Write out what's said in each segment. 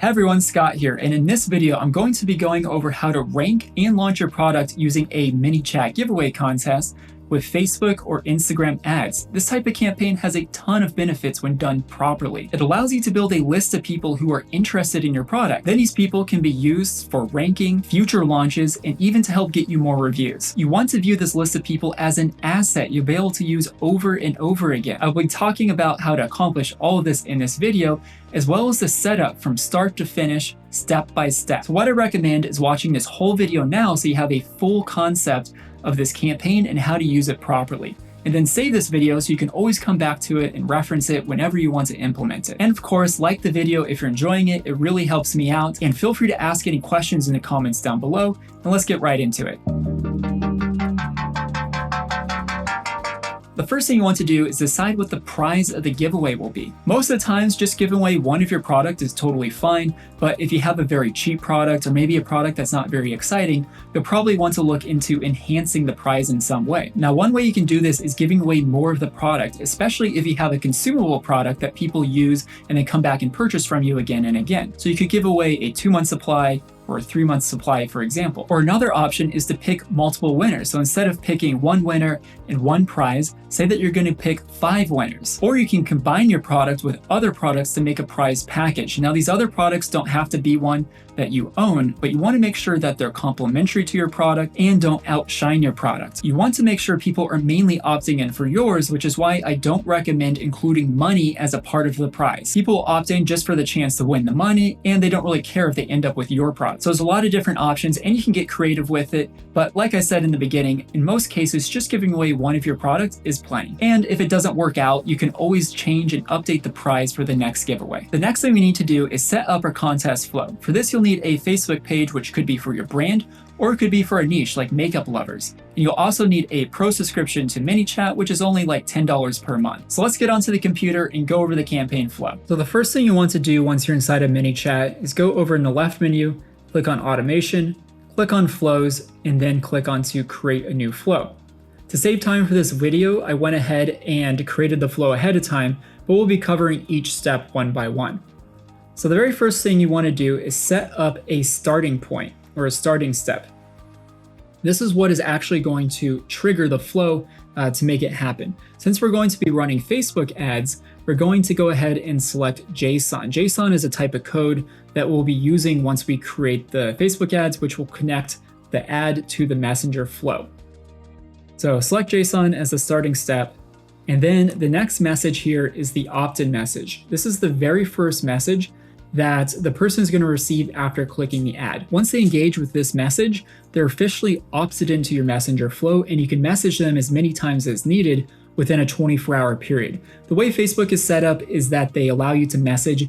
Hey everyone, Scott here, and in this video I'm going to be going over how to rank and launch your product using a ManyChat giveaway contest with Facebook or Instagram ads. This type of campaign has a ton of benefits when done properly. It allows you to build a list of people who are interested in your product. Then these people can be used for ranking, future launches, and even to help get you more reviews. You want to view this list of people as an asset you'll be able to use over and over again. I'll be talking about how to accomplish all of this in this video, as well as the setup from start to finish, step by step. So what I recommend is watching this whole video now so you have a full concept of this campaign and how to use it properly. And then save this video so you can always come back to it and reference it whenever you want to implement it. And of course, like the video if you're enjoying it. It really helps me out. And feel free to ask any questions in the comments down below. And let's get right into it. The first thing you want to do is decide what the prize of the giveaway will be. Most of the times, just giving away one of your product is totally fine, but if you have a very cheap product or maybe a product that's not very exciting, you'll probably want to look into enhancing the prize in some way. Now, one way you can do this is giving away more of the product, especially if you have a consumable product that people use and then come back and purchase from you again and again. So you could give away a 2-month supply or a 3-month supply, for example. Or another option is to pick multiple winners. So instead of picking one winner and one prize, say that you're going to pick 5 winners. Or you can combine your product with other products to make a prize package. Now, these other products don't have to be one that you own, but you want to make sure that they're complementary to your product and don't outshine your product. You want to make sure people are mainly opting in for yours, which is why I don't recommend including money as a part of the prize. People opt in just for the chance to win the money, and they don't really care if they end up with your product. So there's a lot of different options and you can get creative with it. But like I said in the beginning, in most cases, just giving away one of your products is plenty. And if it doesn't work out, you can always change and update the prize for the next giveaway. The next thing we need to do is set up our contest flow. For this, you'll need a Facebook page, which could be for your brand, or it could be for a niche like makeup lovers. And you'll also need a pro subscription to ManyChat, which is only like $10 per month. So let's get onto the computer and go over the campaign flow. So the first thing you want to do once you're inside of ManyChat is go over in the left menu, click on automation, click on flows, and then click on to create a new flow. To save time for this video, I went ahead and created the flow ahead of time, but we'll be covering each step one by one. So the very first thing you want to do is set up a starting point or a starting step. This is what is actually going to trigger the flow to make it happen. Since we're going to be running Facebook ads, we're going to go ahead and select JSON. JSON is a type of code that we'll be using once we create the Facebook ads, which will connect the ad to the Messenger flow. So select JSON as the starting step. And then the next message here is the opt-in message. This is the very first message that the person is going to receive after clicking the ad. Once they engage with this message, they're officially opted into your Messenger flow, and you can message them as many times as needed within a 24-hour period. The way Facebook is set up is that they allow you to message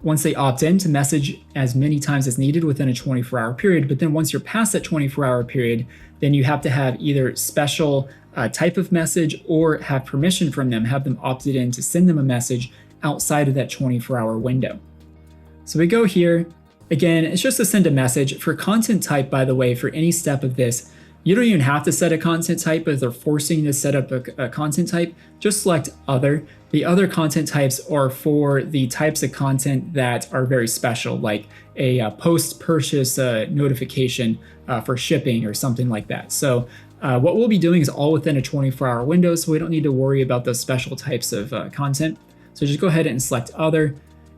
once they opt in to message as many times as needed within a 24-hour period. But then once you're past that 24-hour period, then you have to have either special type of message or have permission from them, have them opted in to send them a message outside of that 24-hour window. So we go here. Again, it's just to send a message. For content type, by the way, for any step of this, you don't even have to set a content type, but if they're forcing you to set up a content type, just select other. The other content types are for the types of content that are very special, like a post-purchase notification for shipping or something like that. So what we'll be doing is all within a 24-hour window, so we don't need to worry about those special types of content. So just go ahead and select other.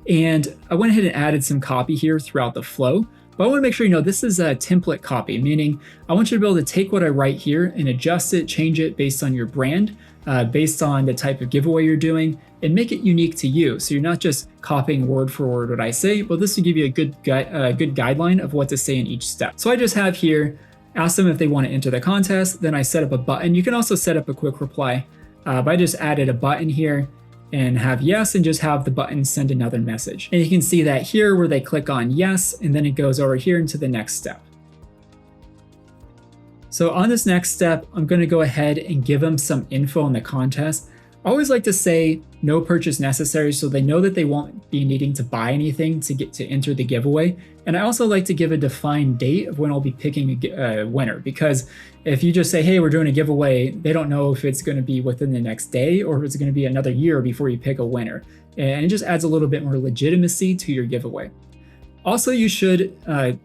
And I went ahead and added some copy here throughout the flow. But I want to make sure you know this is a template copy, meaning I want you to be able to take what I write here and adjust it, change it based on your brand, based on the type of giveaway you're doing, and make it unique to you. So you're not just copying word for word what I say, but this will give you a good guideline of what to say in each step. So I just have here, ask them if they want to enter the contest. Then I set up a button. You can also set up a quick reply, but I just added a button here and have yes, and just have the button send another message. And you can see that here where they click on yes, and then it goes over here into the next step. So on this next step, I'm going to go ahead and give them some info on the contest. I always like to say no purchase necessary so they know that they won't be needing to buy anything to get to enter the giveaway. And I also like to give a defined date of when I'll be picking a winner, because if you just say, hey, we're doing a giveaway, they don't know if it's going to be within the next day or if it's going to be another year before you pick a winner. And it just adds a little bit more legitimacy to your giveaway. Also, you should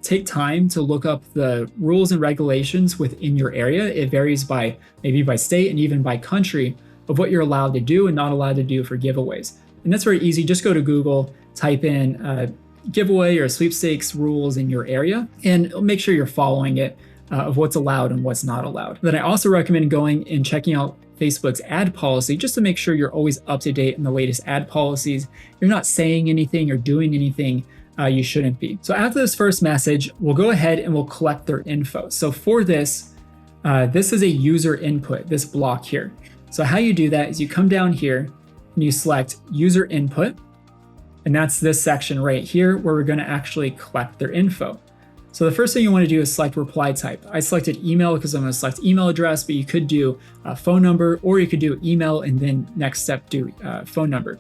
take time to look up the rules and regulations within your area. It varies by maybe by state and even by country of what you're allowed to do and not allowed to do for giveaways. And that's very easy. Just go to Google, type in giveaway or sweepstakes rules in your area, and make sure you're following it of what's allowed and what's not allowed. Then I also recommend going and checking out Facebook's ad policy just to make sure you're always up to date in the latest ad policies. You're not saying anything or doing anything you shouldn't be. So after this first message, we'll go ahead and we'll collect their info. So for this, this is a user input, this block here. So how you do that is you come down here and you select user input, and that's this section right here where we're going to actually collect their info. So the first thing you want to do is select reply type. I selected email because I'm going to select email address, but you could do a phone number, or you could do email and then next step do phone number.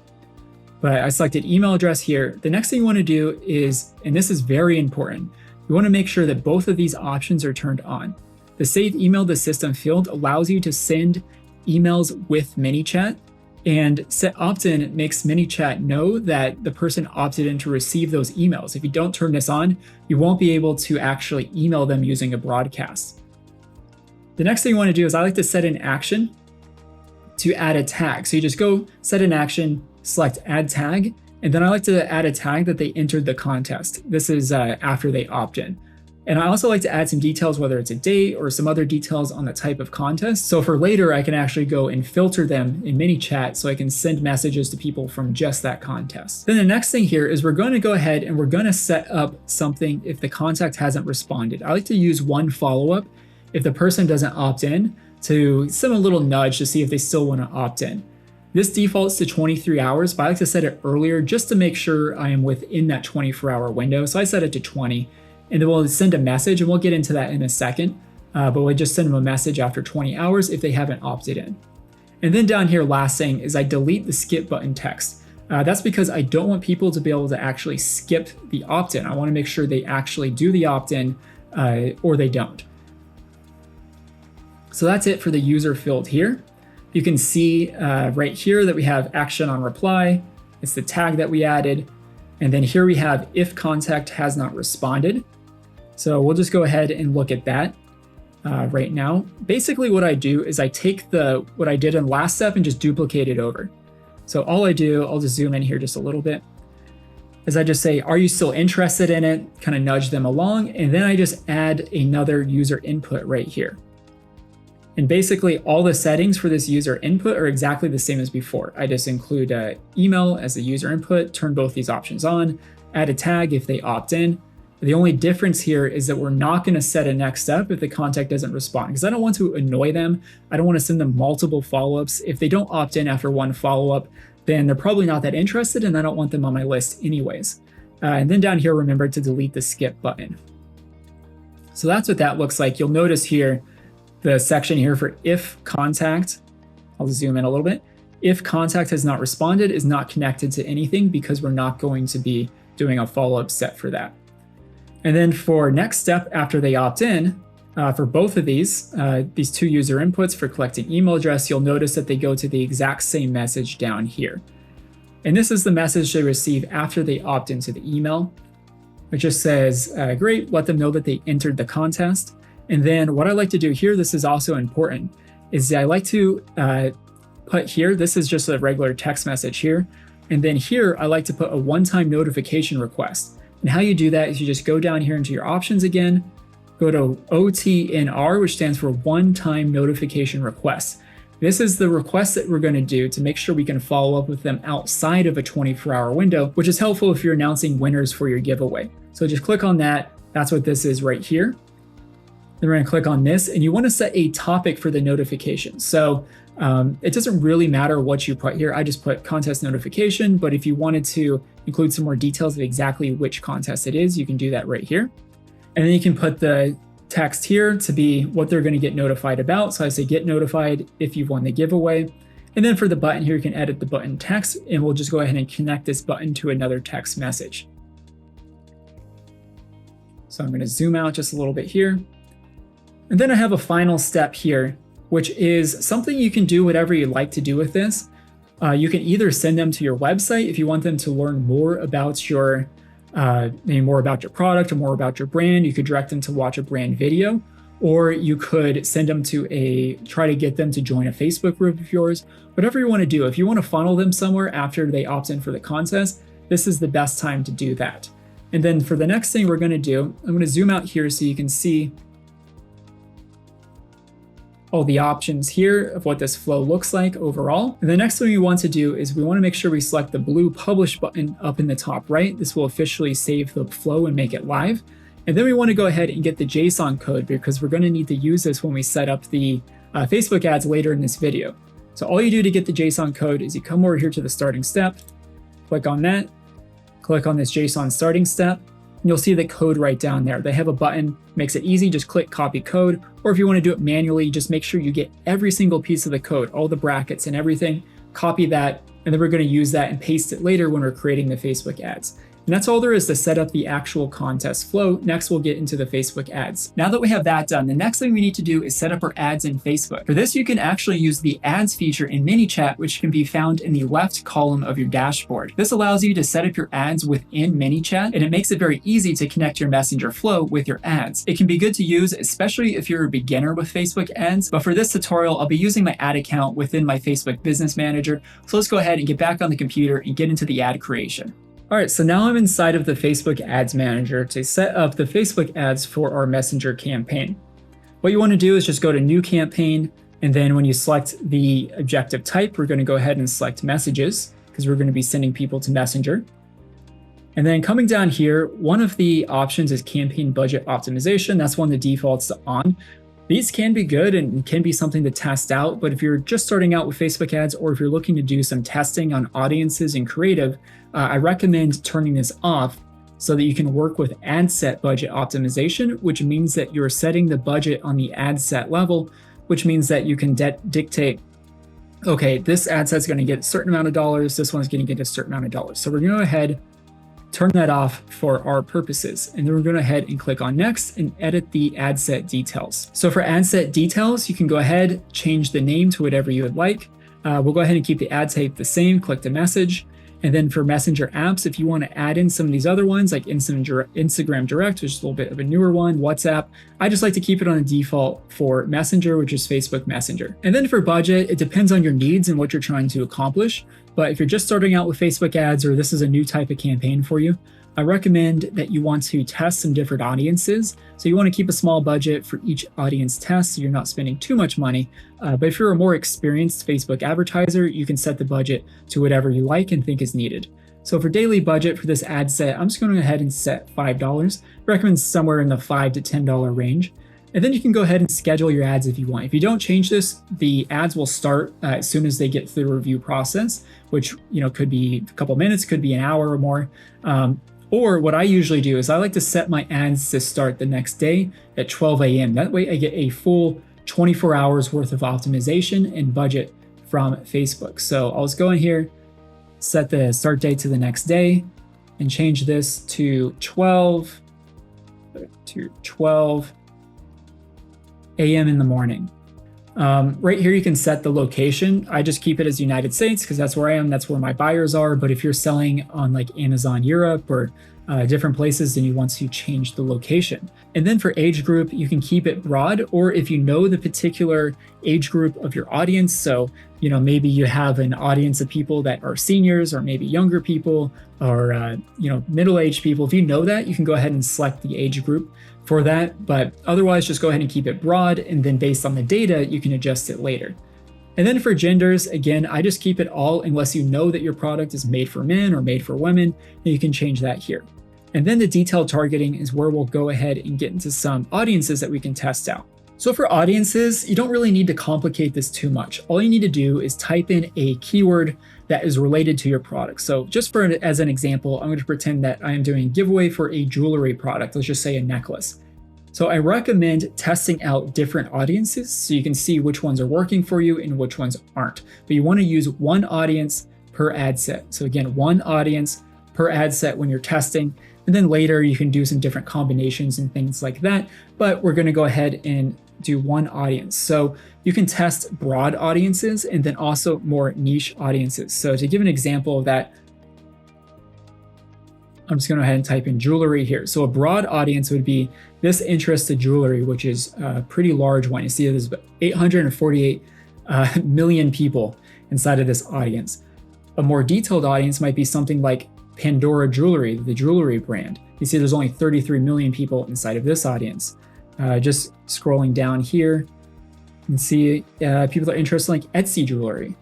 But I selected email address here. The next thing you want to do is, and this is very important, you want to make sure that both of these options are turned on. The save email to system field allows you to send emails with ManyChat, and set opt-in makes ManyChat know that the person opted in to receive those emails. If you don't turn this on, you won't be able to actually email them using a broadcast. The next thing you want to do is I like to set an action to add a tag. So you just go set an action, select add tag, and then I like to add a tag that they entered the contest. This is after they opt in. And I also like to add some details, whether it's a date or some other details on the type of contest. So for later, I can actually go and filter them in ManyChat so I can send messages to people from just that contest. Then the next thing here is we're going to go ahead and we're going to set up something if the contact hasn't responded. I like to use one follow-up if the person doesn't opt in to send a little nudge to see if they still want to opt in. This defaults to 23 hours, but I like to set it earlier just to make sure I am within that 24-hour window. So I set it to 20. And then we'll send a message, and we'll get into that in a second, but we'll just send them a message after 20 hours if they haven't opted in. And then down here, last thing is I delete the skip button text. That's because I don't want people to be able to actually skip the opt-in. I want to make sure they actually do the opt-in or they don't. So that's it for the user field here. You can see right here that we have action on reply. It's the tag that we added. And then here we have if contact has not responded. So we'll just go ahead and look at that right now. Basically what I do is I take what I did in last step and just duplicate it over. So all I do, I'll just zoom in here just a little bit, is I just say, are you still interested in it? Kind of nudge them along. And then I just add another user input right here. And basically all the settings for this user input are exactly the same as before. I just include email as the user input, turn both these options on, add a tag if they opt in. The only difference here is that we're not going to set a next step if the contact doesn't respond, because I don't want to annoy them. I don't want to send them multiple follow-ups. If they don't opt in after one follow-up, then they're probably not that interested, and I don't want them on my list anyways. And then down here, remember to delete the skip button. So that's what that looks like. You'll notice here, the section here for if contact, I'll zoom in a little bit. If contact has not responded is not connected to anything because we're not going to be doing a follow-up set for that. And then for next step after they opt in, for both of these two user inputs for collecting email address, you'll notice that they go to the exact same message down here. And this is the message they receive after they opt into the email. It just says, great, let them know that they entered the contest. And then what I like to do here, this is also important, is I like to put here, this is just a regular text message here. And then here, I like to put a one-time notification request. And how you do that is you just go down here into your options again, go to OTNR, which stands for one-time notification request. This is the request that we're going to do to make sure we can follow up with them outside of a 24-hour window, which is helpful if you're announcing winners for your giveaway. So just click on that. That's what this is right here. Then we're going to click on this, and you want to set a topic for the notification. So it doesn't really matter what you put here. I just put contest notification, but if you wanted to include some more details of exactly which contest it is, you can do that right here. And then you can put the text here to be what they're going to get notified about. So I say get notified if you've won the giveaway. And then for the button here, you can edit the button text, and we'll just go ahead and connect this button to another text message. So I'm going to zoom out just a little bit here. And then I have a final step here, which is something you can do whatever you like to do with this. You can either send them to your website if you want them to learn more about your maybe more about your product or more about your brand. You could direct them to watch a brand video, or you could send them to try to get them to join a Facebook group of yours. Whatever you want to do. If you want to funnel them somewhere after they opt in for the contest, this is the best time to do that. And then for the next thing we're going to do, I'm going to zoom out here so you can see all the options here of what this flow looks like overall. And the next thing we want to do is we want to make sure we select the blue publish button up in the top right. This will officially save the flow and make it live. And then we want to go ahead and get the JSON code because we're going to need to use this when we set up the Facebook ads later in this video. So all you do to get the JSON code is you come over here to the starting step, click on that, click on this JSON starting step, and you'll see the code right down there. They have a button, makes it easy, just click copy code, or if you want to do it manually, just make sure you get every single piece of the code, all the brackets and everything, copy that, and then we're going to use that and paste it later when we're creating the Facebook ads. And that's all there is to set up the actual contest flow. Next, we'll get into the Facebook ads. Now that we have that done, the next thing we need to do is set up our ads in Facebook. For this, you can actually use the ads feature in ManyChat, which can be found in the left column of your dashboard. This allows you to set up your ads within ManyChat, and it makes it very easy to connect your Messenger flow with your ads. It can be good to use, especially if you're a beginner with Facebook ads. But for this tutorial, I'll be using my ad account within my Facebook Business Manager. So let's go ahead and get back on the computer and get into the ad creation. All right, so now I'm inside of the Facebook Ads Manager to set up the Facebook ads for our Messenger campaign. What you want to do is just go to New Campaign, and then when you select the objective type, we're going to go ahead and select Messages, because we're going to be sending people to Messenger. And then coming down here, one of the options is Campaign Budget Optimization. That's one of the defaults to on. These can be good and can be something to test out, but if you're just starting out with Facebook ads or if you're looking to do some testing on audiences and creative, I recommend turning this off so that you can work with ad set budget optimization, which means that you're setting the budget on the ad set level, which means that you can dictate, okay, this ad set's going to get a certain amount of dollars, this one's going to get a certain amount of dollars. So we're going to go ahead, turn that off for our purposes. And then we're going to head and click on next and edit the ad set details. So for ad set details, you can go ahead, change the name to whatever you would like. We'll go ahead and keep the ad type the same, click the message. And then for Messenger apps, if you want to add in some of these other ones like Instagram Direct, which is a little bit of a newer one, WhatsApp, I just like to keep it on the default for Messenger, which is Facebook Messenger. And then for budget, it depends on your needs and what you're trying to accomplish. But if you're just starting out with Facebook ads or this is a new type of campaign for you, I recommend that you want to test some different audiences. So you want to keep a small budget for each audience test so you're not spending too much money. But if you're a more experienced Facebook advertiser, you can set the budget to whatever you like and think is needed. So for daily budget for this ad set, I'm just going to go ahead and set $5. Recommend somewhere in the $5 to $10 range. And then you can go ahead and schedule your ads if you want. If you don't change this, the ads will start as soon as they get through the review process, which could be a couple minutes, could be an hour or more. Or what I usually do is I like to set my ads to start the next day at 12 a.m. That way I get a full 24 hours worth of optimization and budget from Facebook. So I'll just go in here, set the start date to the next day, and change this to 12 a.m. in the morning. Right here, you can set the location. I just keep it as United States because that's where I am. That's where my buyers are. But if you're selling on like Amazon Europe or different places, then you want to change the location. And then for age group, you can keep it broad, or if you know the particular age group of your audience. So, maybe you have an audience of people that are seniors or maybe younger people or, middle-aged people. If you know that, you can go ahead and select the age group for that, but otherwise just go ahead and keep it broad, and then based on the data, you can adjust it later. And then for genders, again, I just keep it all unless you know that your product is made for men or made for women, and you can change that here. And then the detailed targeting is where we'll go ahead and get into some audiences that we can test out. So for audiences, you don't really need to complicate this too much. All you need to do is type in a keyword that is related to your product. So just as an example, I'm going to pretend that I am doing a giveaway for a jewelry product. Let's just say a necklace. So I recommend testing out different audiences so you can see which ones are working for you and which ones aren't. But you want to use one audience per ad set. So again, one audience per ad set when you're testing. And then later you can do some different combinations and things like that. But we're going to go ahead and do one audience. So you can test broad audiences and then also more niche audiences. So to give an example of that, I'm just going to go ahead and type in jewelry here. So a broad audience would be this interest to jewelry, which is a pretty large one. You see there's 848 million people inside of this audience. A more detailed audience might be something like Pandora Jewelry, the jewelry brand. You see there's only 33 million people inside of this audience. Just scrolling down here, you can see people that are interested in like Etsy jewelry.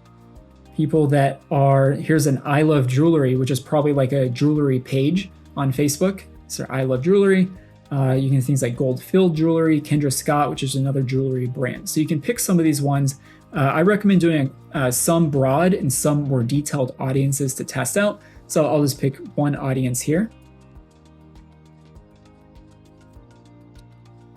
People that are, here's an I Love Jewelry, which is probably like a jewelry page on Facebook. So I Love Jewelry. You can things like Gold Filled Jewelry, Kendra Scott, which is another jewelry brand. So you can pick some of these ones. I recommend doing some broad and some more detailed audiences to test out. So I'll just pick one audience here.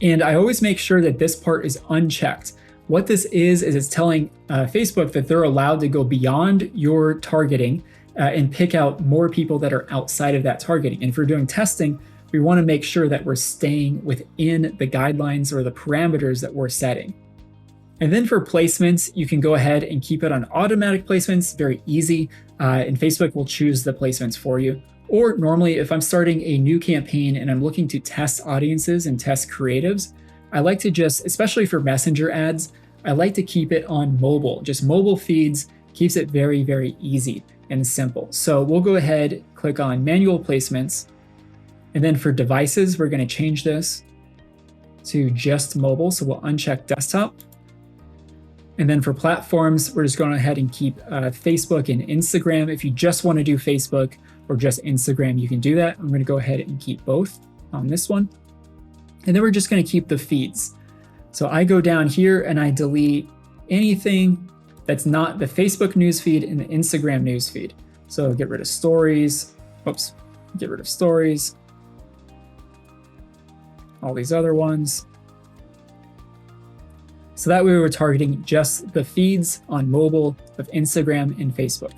And I always make sure that this part is unchecked. What this is it's telling Facebook that they're allowed to go beyond your targeting and pick out more people that are outside of that targeting. And if we're doing testing, we want to make sure that we're staying within the guidelines or the parameters that we're setting. And then for placements, you can go ahead and keep it on automatic placements, very easy, and Facebook will choose the placements for you. Or normally, if I'm starting a new campaign and I'm looking to test audiences and test creatives, I like to just, especially for messenger ads, I like to keep it on mobile. Just mobile feeds keeps it very, very easy and simple. So we'll go ahead, click on manual placements. And then for devices, we're going to change this to just mobile. So we'll uncheck desktop. And then for platforms, we're just going ahead and keep Facebook and Instagram. If you just want to do Facebook or just Instagram, you can do that. I'm going to go ahead and keep both on this one. And then we're just going to keep the feeds. So I go down here and I delete anything that's not the Facebook newsfeed and the Instagram newsfeed. So get rid of stories. Oops, get rid of stories. All these other ones. So that way we're targeting just the feeds on mobile of Instagram and Facebook.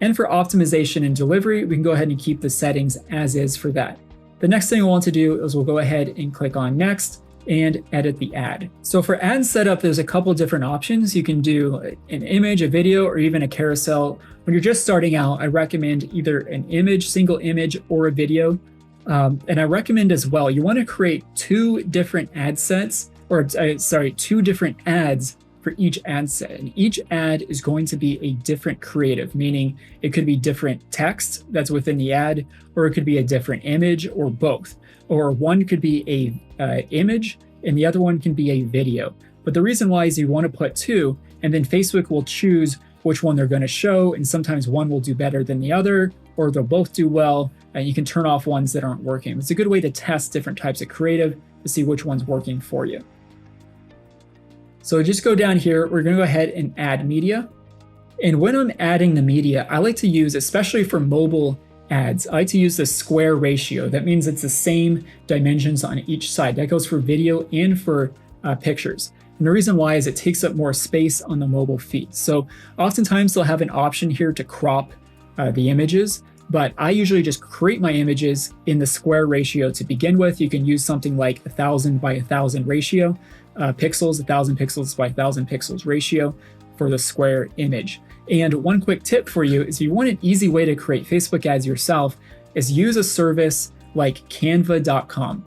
And for optimization and delivery, we can go ahead and keep the settings as is for that. The next thing we'll want to do is we'll go ahead and click on next and edit the ad. So for ad setup, there's a couple different options. You can do an image, a video, or even a carousel. When you're just starting out, I recommend either an image, single image, or a video. And I recommend as well, you want to create two different ad sets, or two different ads for each ad set. And each ad is going to be a different creative, meaning it could be different text that's within the ad, or it could be a different image, or both. Or one could be a image and the other one can be a video. But the reason why is you want to put two, and then Facebook will choose which one they're going to show. And sometimes one will do better than the other, or they'll both do well. And you can turn off ones that aren't working. It's a good way to test different types of creative to see which one's working for you. So just go down here, we're going to go ahead and add media. And when I'm adding the media, I like to use, especially for mobile ads, I like to use the square ratio. That means it's the same dimensions on each side. That goes for video and for pictures. And the reason why is it takes up more space on the mobile feed. So oftentimes they'll have an option here to crop the images, but I usually just create my images in the square ratio to begin with. You can use something like 1,000 by 1,000 ratio. Pixels, 1,000 pixels by 1,000 pixels ratio for the square image. And one quick tip for you is if you want an easy way to create Facebook ads yourself is use a service like canva.com.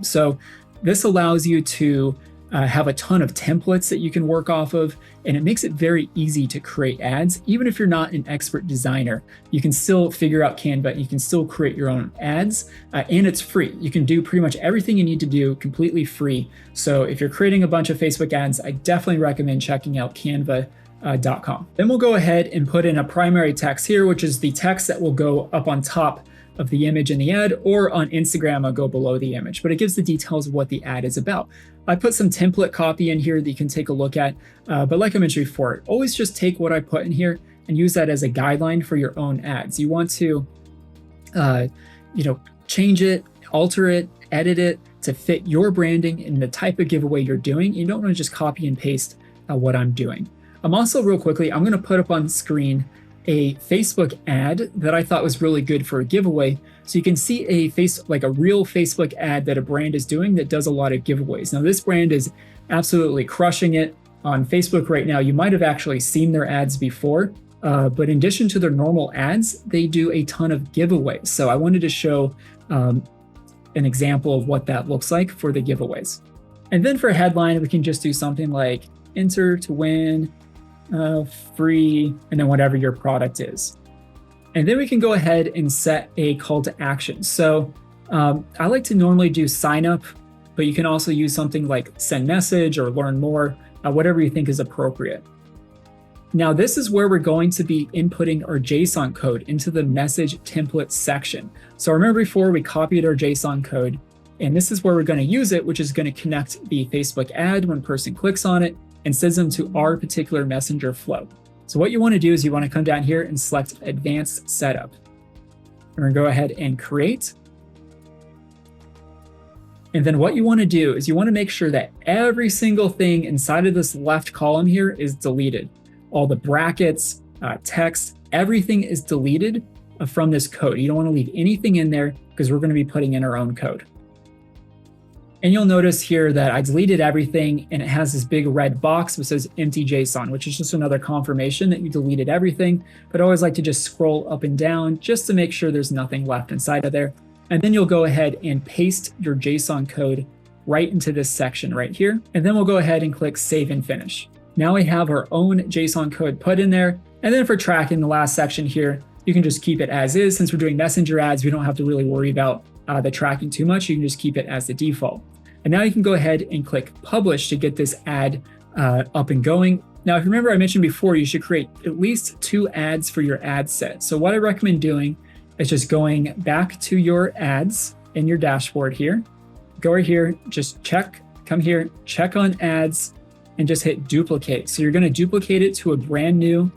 So this allows you to have a ton of templates that you can work off of, and it makes it very easy to create ads. Even if you're not an expert designer, you can still figure out Canva and you can still create your own ads, and it's free. You can do pretty much everything you need to do completely free. So if you're creating a bunch of Facebook ads, I definitely recommend checking out canva.com. Then we'll go ahead and put in a primary text here, which is the text that will go up on top of the image in the ad, or on Instagram, I'll go below the image, but it gives the details of what the ad is about. I put some template copy in here that you can take a look at, but like I mentioned before, always just take what I put in here and use that as a guideline for your own ads. You want to, change it, alter it, edit it to fit your branding and the type of giveaway you're doing. You don't want to just copy and paste what I'm doing. I'm also, real quickly, I'm going to put up on screen a Facebook ad that I thought was really good for a giveaway. So you can see a real Facebook ad that a brand is doing that does a lot of giveaways. Now this brand is absolutely crushing it on Facebook right now. You might have actually seen their ads before. But in addition to their normal ads, they do a ton of giveaways. So I wanted to show an example of what that looks like for the giveaways. And then for a headline, we can just do something like enter to win free, and then whatever your product is. And then we can go ahead and set a call to action. So I like to normally do sign up, but you can also use something like send message or learn more, whatever you think is appropriate. Now, this is where we're going to be inputting our JSON code into the message template section. So remember before we copied our JSON code, and this is where we're going to use it, which is going to connect the Facebook ad when a person clicks on it and sends them to our particular messenger flow. So what you want to do is you want to come down here and select Advanced Setup. We're going to go ahead and create. And then what you want to do is you want to make sure that every single thing inside of this left column here is deleted. All the brackets, text, everything is deleted from this code. You don't want to leave anything in there because we're going to be putting in our own code. And you'll notice here that I deleted everything and it has this big red box that says empty JSON, which is just another confirmation that you deleted everything. But I always like to just scroll up and down just to make sure there's nothing left inside of there. And then you'll go ahead and paste your JSON code right into this section right here. And then we'll go ahead and click Save and Finish. Now we have our own JSON code put in there. And then for tracking the last section here, you can just keep it as is. Since we're doing messenger ads, we don't have to really worry about the tracking too much. You can just keep it as the default. And now you can go ahead and click Publish to get this ad up and going. Now, if you remember I mentioned before, you should create at least 2 ads for your ad set. So what I recommend doing is just going back to your ads in your dashboard here. Go right here, just come here, check on ads, and just hit duplicate. So you're going to duplicate it to a brand new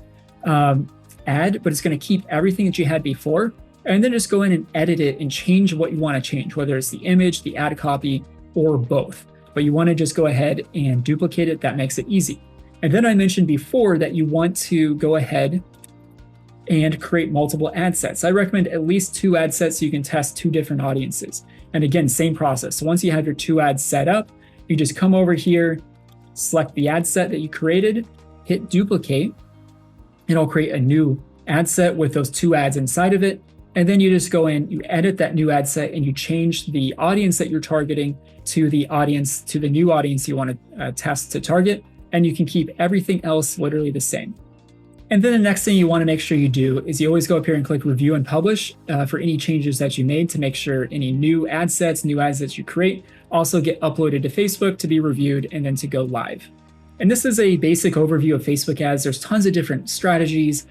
ad, but it's going to keep everything that you had before. And then just go in and edit it and change what you want to change, whether it's the image, the ad copy, or both. But you want to just go ahead and duplicate it. That makes it easy. And then I mentioned before that you want to go ahead and create multiple ad sets. I recommend at least 2 ad sets so you can test 2 different audiences. And again, same process. So once you have your 2 ads set up, you just come over here, select the ad set that you created, hit duplicate, and it'll create a new ad set with those 2 ads inside of it. And then you just go in, you edit that new ad set, and you change the audience that you're targeting to the new audience you want to test to target. And you can keep everything else literally the same. And then the next thing you want to make sure you do is you always go up here and click Review and Publish for any changes that you made to make sure any new ad sets you create also get uploaded to Facebook to be reviewed and then to go live. And this is a basic overview of Facebook ads. There's tons of different strategies,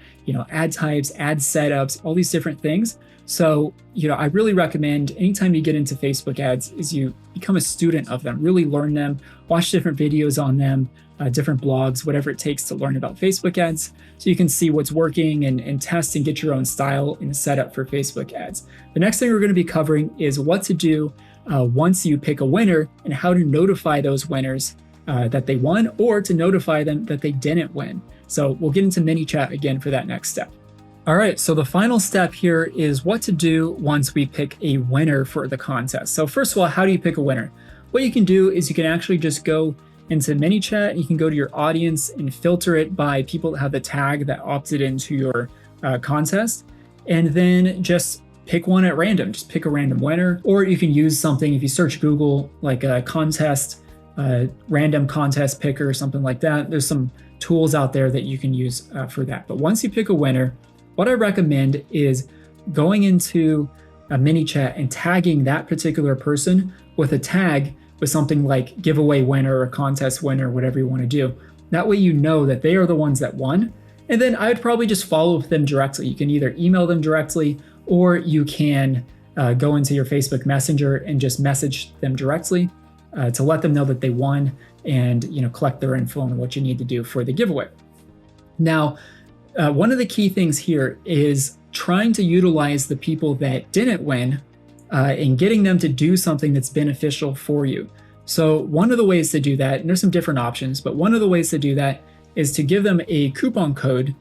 ad types, ad setups, all these different things. So, I really recommend anytime you get into Facebook ads is you become a student of them, really learn them, watch different videos on them, different blogs, whatever it takes to learn about Facebook ads. So you can see what's working and test and get your own style and setup for Facebook ads. The next thing we're going to be covering is what to do once you pick a winner and how to notify those winners that they won or to notify them that they didn't win. So we'll get into ManyChat again for that next step. All right, so the final step here is what to do once we pick a winner for the contest. So first of all, how do you pick a winner? What you can do is you can actually just go into ManyChat, you can go to your audience and filter it by people that have the tag that opted into your contest, and then just pick one at random, just pick a random winner. Or you can use something, if you search Google, like a contest, random contest picker or something like that. There's some tools out there that you can use for that. But once you pick a winner, what I recommend is going into a ManyChat and tagging that particular person with a tag with something like giveaway winner or contest winner, whatever you want to do. That way you know that they are the ones that won. And then I would probably just follow them directly. You can either email them directly or you can go into your Facebook Messenger and just message them directly to let them know that they won and collect their info and what you need to do for the giveaway. Now, one of the key things here is trying to utilize the people that didn't win and getting them to do something that's beneficial for you. So one of the ways to do that, and there's some different options, but one of the ways to do that is to give them a coupon code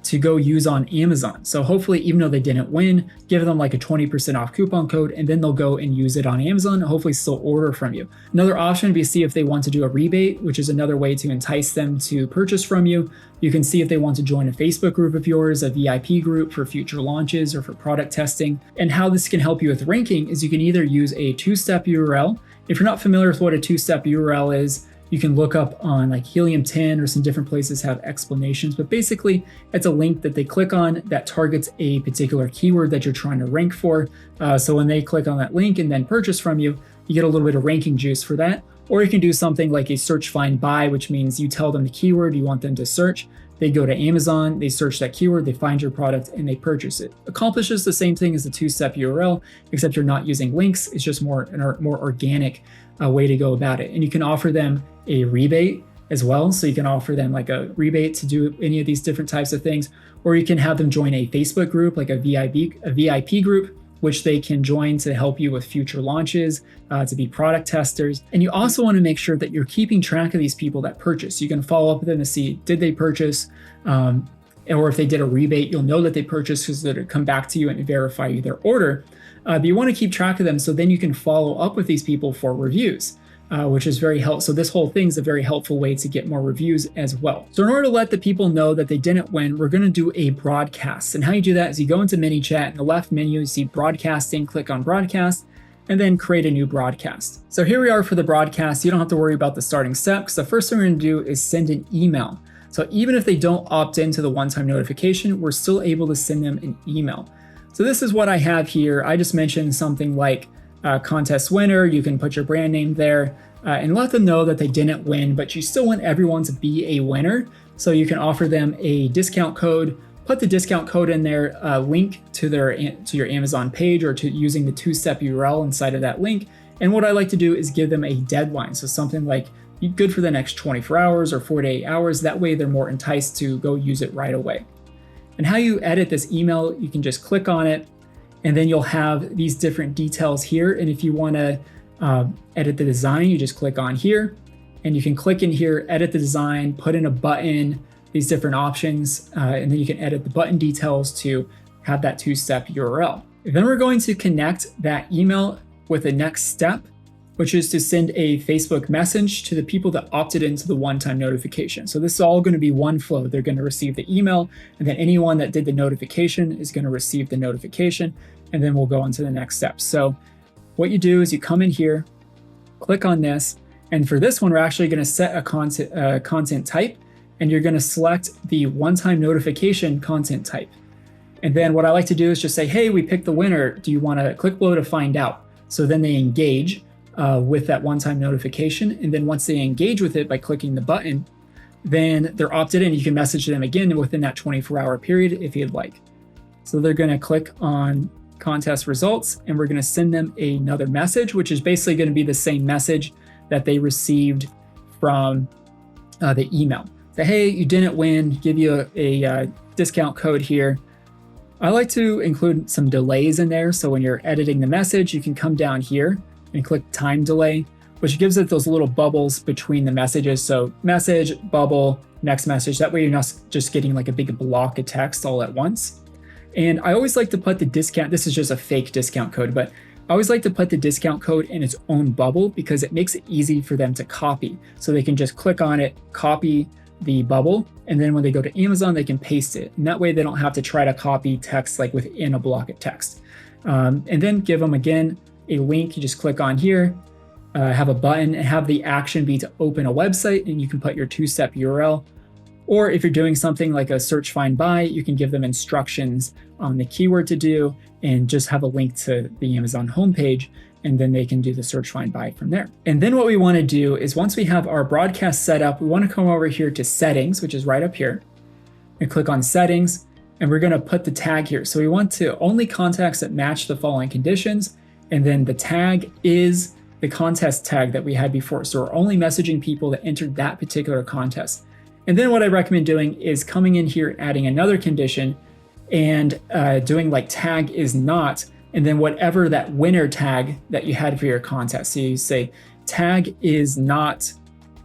to go use on Amazon. So hopefully, even though they didn't win, give them like a 20% off coupon code, and then they'll go and use it on Amazon and hopefully still order from you. Another option would be to see if they want to do a rebate, which is another way to entice them to purchase from you. You can see if they want to join a Facebook group of yours, a VIP group for future launches or for product testing. And how this can help you with ranking is you can either use a two-step URL. If you're not familiar with what a two-step URL is, you can look up on like Helium 10 or some different places have explanations, but basically it's a link that they click on that targets a particular keyword that you're trying to rank for. So when they click on that link and then purchase from you, you get a little bit of ranking juice for that. Or you can do something like a search, find, buy, which means you tell them the keyword you want them to search. They go to Amazon, they search that keyword, they find your product, and they purchase it. Accomplishes the same thing as the two-step URL, except you're not using links. It's just more organic way to go about it. And you can offer them a rebate as well. So you can offer them like a rebate to do any of these different types of things, or you can have them join a Facebook group, like a VIP group, which they can join to help you with future launches, to be product testers. And you also want to make sure that you're keeping track of these people that purchase. You can follow up with them to see, did they purchase? Or if they did a rebate, you'll know that they purchased because they'll come back to you and verify their order. But you want to keep track of them so then you can follow up with these people for reviews. Which is very helpful. So this whole thing is a very helpful way to get more reviews as well. So in order to let the people know that they didn't win, we're going to do a broadcast. And how you do that is you go into ManyChat, in the left menu, you see broadcasting, click on broadcast, and then create a new broadcast. So here we are for the broadcast. You don't have to worry about the starting step because the first thing we're going to do is send an email. So even if they don't opt into the one-time notification, we're still able to send them an email. So this is what I have here. I just mentioned something like contest winner. You can put your brand name there and let them know that they didn't win, but you still want everyone to be a winner. So you can offer them a discount code, put the discount code in there, link to your Amazon page or to using the two-step URL inside of that link. And what I like to do is give them a deadline. So something like good for the next 24 hours or 48 hours. That way they're more enticed to go use it right away. And how you edit this email, you can just click on it, and then you'll have these different details here. And if you want to edit the design, you just click on here and you can click in here, edit the design, put in a button, these different options, and then you can edit the button details to have that two-step URL. Then we're going to connect that email with the next step, which is to send a Facebook message to the people that opted into the one-time notification. So this is all going to be one flow. They're going to receive the email, and then anyone that did the notification is going to receive the notification, and then we'll go on to the next step. So what you do is you come in here, click on this, and for this one, we're actually going to set a content type, and you're going to select the one-time notification content type. And then what I like to do is just say, hey, we picked the winner. Do you want to click below to find out? So then they engage with that one-time notification. And then once they engage with it by clicking the button, then they're opted in. You can message them again within that 24-hour period if you'd like. So they're going to click on contest results, and we're going to send them another message, which is basically going to be the same message that they received from the email. Say, hey, you didn't win, give you a discount code here. I like to include some delays in there. So when you're editing the message, you can come down here and click time delay, which gives it those little bubbles between the messages. So message, bubble, next message. That way you're not just getting like a big block of text all at once. And I always like to put the discount, this is just a fake discount code, but I always like to put the discount code in its own bubble because it makes it easy for them to copy. So they can just click on it, copy the bubble, and then when they go to Amazon, they can paste it. And that way they don't have to try to copy text like within a block of text. And then give them again a link. You just click on here, have a button, and have the action be to open a website, and you can put your two-step URL. Or if you're doing something like a search, find, buy, you can give them instructions on the keyword to do and just have a link to the Amazon homepage, and then they can do the search, find, buy from there. And then what we want to do is once we have our broadcast set up, we want to come over here to settings, which is right up here, and click on settings, and we're going to put the tag here. So we want to only contacts that match the following conditions, and then the tag is the contest tag that we had before. So we're only messaging people that entered that particular contest. And then what I recommend doing is coming in here, adding another condition and doing like tag is not, and then whatever that winner tag that you had for your contest. So you say tag is not,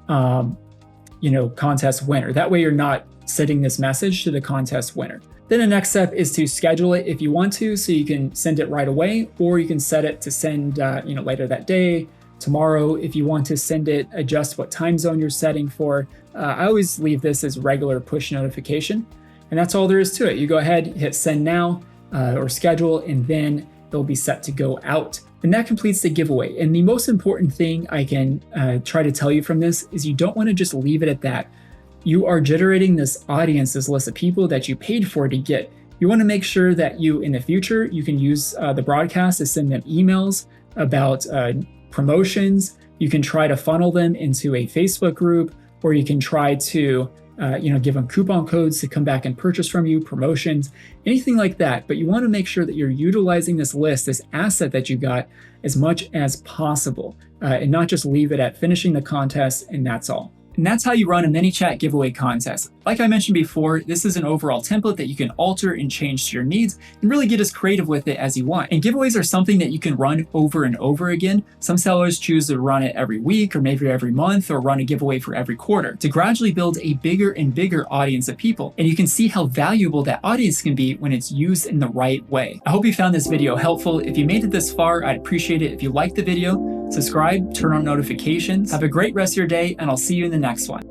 contest winner. That way you're not sending this message to the contest winner. Then the next step is to schedule it if you want to, so you can send it right away, or you can set it to send later that day, tomorrow. If you want to send it, adjust what time zone you're setting for. I always leave this as regular push notification. And that's all there is to it. You go ahead, hit send now or schedule, and then they'll be set to go out. And that completes the giveaway. And the most important thing I can try to tell you from this is you don't want to just leave it at that. You are generating this audience, this list of people that you paid for to get. You want to make sure that you, in the future, you can use the broadcast to send them emails about promotions. You can try to funnel them into a Facebook group, or you can try to give them coupon codes to come back and purchase from you, promotions, anything like that. But you want to make sure that you're utilizing this list, this asset that you got, as much as possible, and not just leave it at finishing the contest and that's all. And that's how you run a ManyChat giveaway contest. Like I mentioned before, this is an overall template that you can alter and change to your needs and really get as creative with it as you want. And giveaways are something that you can run over and over again. Some sellers choose to run it every week or maybe every month, or run a giveaway for every quarter to gradually build a bigger and bigger audience of people. And you can see how valuable that audience can be when it's used in the right way. I hope you found this video helpful. If you made it this far, I'd appreciate it if you liked the video. Subscribe, turn on notifications. Have a great rest of your day, and I'll see you in the next one.